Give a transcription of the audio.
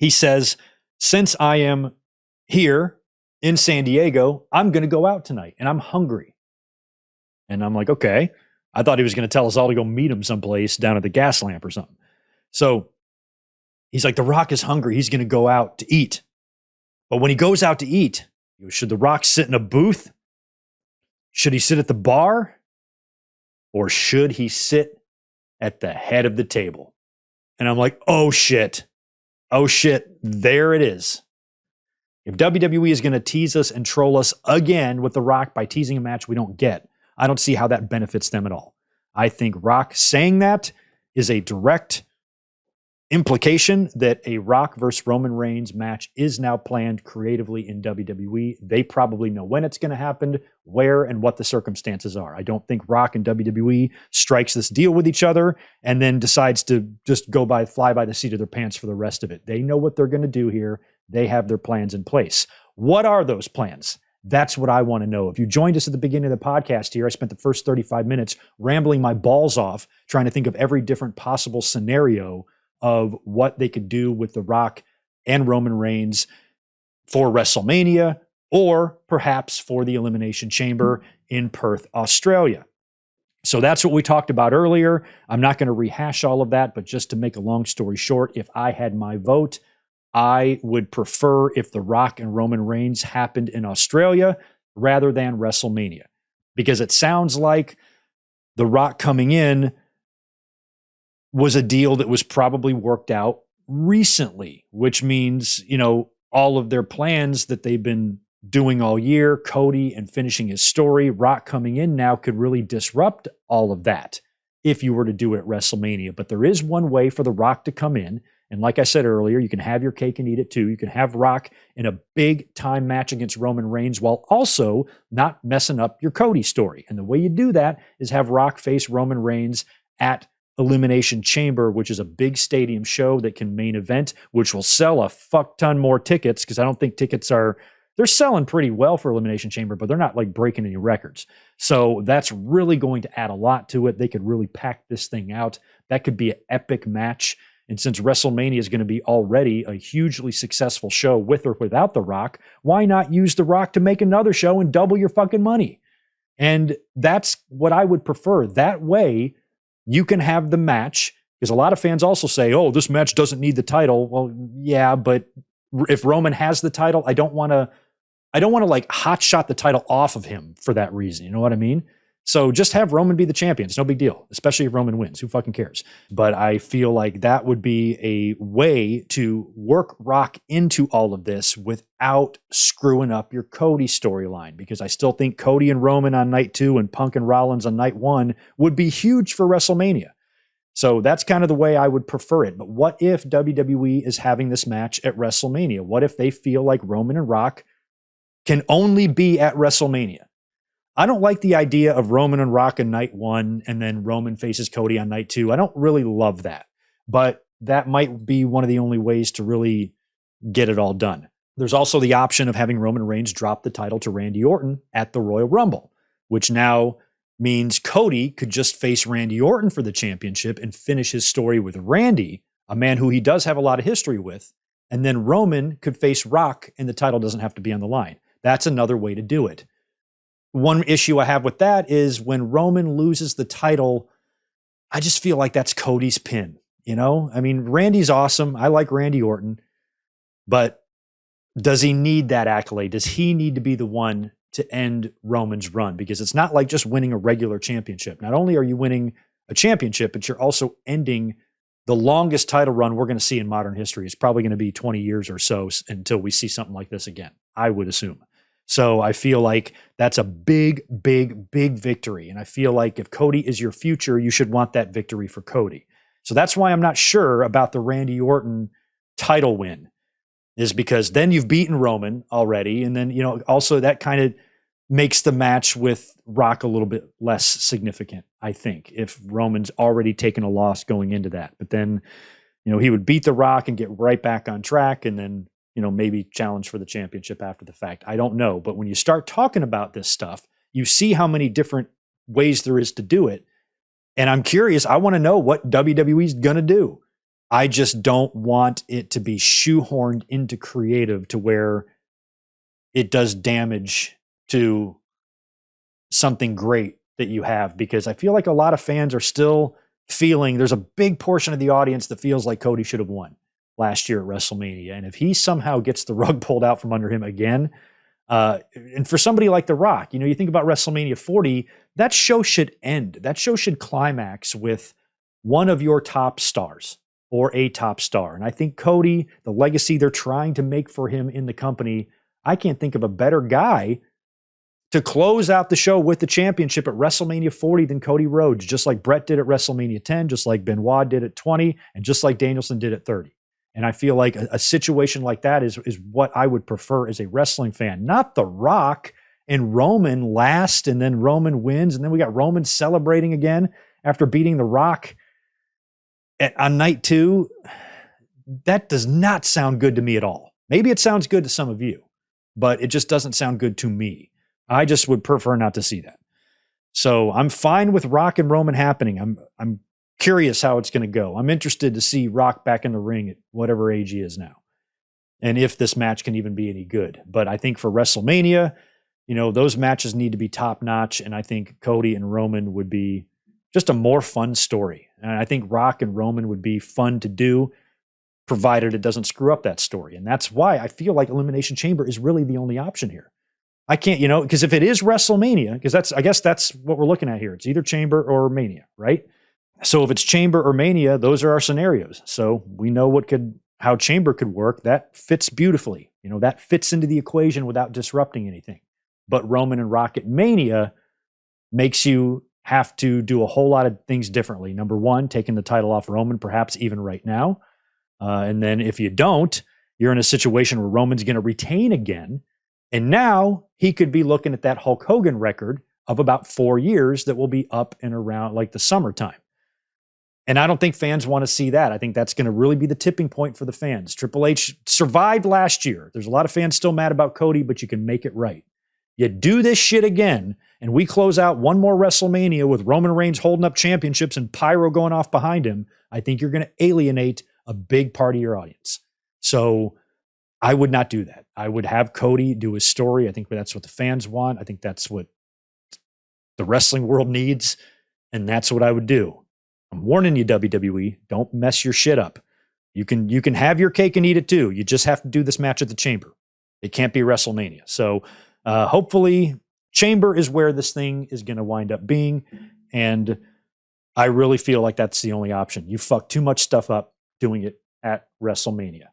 He says, since I am here in San Diego, I'm going to go out tonight and I'm hungry. And I'm like, okay. I thought he was going to tell us all to go meet him someplace down at the gas lamp or something. So he's like, The Rock is hungry. He's going to go out to eat. But when he goes out to eat, should The Rock sit in a booth? Should he sit at the bar? Or should he sit at the head of the table? And I'm like, oh shit. Oh shit. There it is. If WWE is going to tease us and troll us again with The Rock by teasing a match we don't get, I don't see how that benefits them at all. I think Rock saying that is a direct implication that a Rock versus Roman Reigns match is now planned creatively in WWE. They probably know when it's going to happen, where, and what the circumstances are. I don't think Rock and WWE strikes this deal with each other and then decides to just fly by the seat of their pants for the rest of it. They know what they're going to do here. They have their plans in place. What are those plans? That's what I want to know. If you joined us at the beginning of the podcast here, I spent the first 35 minutes rambling my balls off, trying to think of every different possible scenario of what they could do with The Rock and Roman Reigns for WrestleMania, or perhaps for the Elimination Chamber in Perth, Australia. So that's what we talked about earlier. I'm not going to rehash all of that, but just to make a long story short, if I had my vote, I would prefer if The Rock and Roman Reigns happened in Australia rather than WrestleMania, because it sounds like The Rock coming in was a deal that was probably worked out recently, which means, all of their plans that they've been doing all year, Cody and finishing his story, Rock coming in now could really disrupt all of that if you were to do it at WrestleMania. But there is one way for The Rock to come in. And like I said earlier, you can have your cake and eat it too. You can have Rock in a big time match against Roman Reigns while also not messing up your Cody story. And the way you do that is have Rock face Roman Reigns at Elimination Chamber, which is a big stadium show that can main event, which will sell a fuck ton more tickets, because I don't think they're selling pretty well for Elimination Chamber, but they're not like breaking any records. So that's really going to add a lot to it. They could really pack this thing out. That could be an epic match. And since WrestleMania is going to be already a hugely successful show with or without The Rock, why not use The Rock to make another show and double your fucking money? And that's what I would prefer. That way, you can have the match, because a lot of fans also say, oh, this match doesn't need the title. Well, yeah, but if Roman has the title, I don't want to like hotshot the title off of him for that reason. You know what I mean? So just have Roman be the champion. It's no big deal, especially if Roman wins. Who fucking cares? But I feel like that would be a way to work Rock into all of this without screwing up your Cody storyline, because I still think Cody and Roman on night 2 and Punk and Rollins on night 1 would be huge for WrestleMania. So that's kind of the way I would prefer it. But what if WWE is having this match at WrestleMania? What if they feel like Roman and Rock can only be at WrestleMania? I don't like the idea of Roman and Rock on night 1 and then Roman faces Cody on night 2. I don't really love that, but that might be one of the only ways to really get it all done. There's also the option of having Roman Reigns drop the title to Randy Orton at the Royal Rumble, which now means Cody could just face Randy Orton for the championship and finish his story with Randy, a man who he does have a lot of history with, and then Roman could face Rock and the title doesn't have to be on the line. That's another way to do it. One issue I have with that is when Roman loses the title, I just feel like that's Cody's pin. I mean, Randy's awesome. I like Randy Orton, but does he need that accolade? Does he need to be the one to end Roman's run? Because it's not like just winning a regular championship. Not only are you winning a championship, but you're also ending the longest title run we're going to see in modern history. It's probably going to be 20 years or so until we see something like this again, I would assume. So I feel like that's a big, big, big victory. And I feel like if Cody is your future, you should want that victory for Cody. So that's why I'm not sure about the Randy Orton title win, is because then you've beaten Roman already. And then, also that kind of makes the match with Rock a little bit less significant, I think, if Roman's already taken a loss going into that. But then, he would beat The Rock and get right back on track and then, maybe challenge for the championship after the fact. I don't know. But when you start talking about this stuff, you see how many different ways there is to do it. And I'm curious. I want to know what WWE's going to do. I just don't want it to be shoehorned into creative to where it does damage to something great that you have, because I feel like a lot of fans are still feeling there's a big portion of the audience that feels like Cody should have won last year at WrestleMania. And if he somehow gets the rug pulled out from under him again, and for somebody like The Rock, you think about WrestleMania 40, that show should end. That show should climax with one of your top stars or a top star. And I think Cody, the legacy they're trying to make for him in the company, I can't think of a better guy to close out the show with the championship at WrestleMania 40 than Cody Rhodes, just like Brett did at WrestleMania 10, just like Benoit did at 20, and just like Danielson did at 30. And I feel like a situation like that is what I would prefer as a wrestling fan, not The Rock and Roman last, and then Roman wins, and then we got Roman celebrating again after beating The Rock on night 2. That does not sound good to me at all. Maybe it sounds good to some of you, but it just doesn't sound good to me. I just would prefer not to see that. So I'm fine with Rock and Roman happening. I'm curious how it's going to go. I'm interested to see Rock back in the ring at whatever age he is now, and if this match can even be any good. But I think for WrestleMania, those matches need to be top notch, and I think Cody and Roman would be just a more fun story. And I think Rock and Roman would be fun to do, provided it doesn't screw up that story. And that's why I feel like Elimination Chamber is really the only option here. I can't, because if it is WrestleMania, because I guess that's what we're looking at here. It's either Chamber or Mania, right? So if it's Chamber or Mania, those are our scenarios. So we know how Chamber could work. That fits beautifully. That fits into the equation without disrupting anything. But Roman and Rock at Mania makes you have to do a whole lot of things differently. Number one, taking the title off Roman, perhaps even right now. And then if you don't, you're in a situation where Roman's going to retain again. And now he could be looking at that Hulk Hogan record of about 4 years that will be up and around like the summertime. And I don't think fans want to see that. I think that's going to really be the tipping point for the fans. Triple H survived last year. There's a lot of fans still mad about Cody, but you can make it right. You do this shit again, and we close out one more WrestleMania with Roman Reigns holding up championships and Pyro going off behind him. I think you're going to alienate a big part of your audience. So I would not do that. I would have Cody do his story. I think that's what the fans want. I think that's what the wrestling world needs, and that's what I would do. I'm warning you, WWE, don't mess your shit up. You can have your cake and eat it too. You just have to do this match at the Chamber. It can't be WrestleMania. So hopefully Chamber is where this thing is going to wind up being, and I really feel like that's the only option. You fuck too much stuff up doing it at WrestleMania.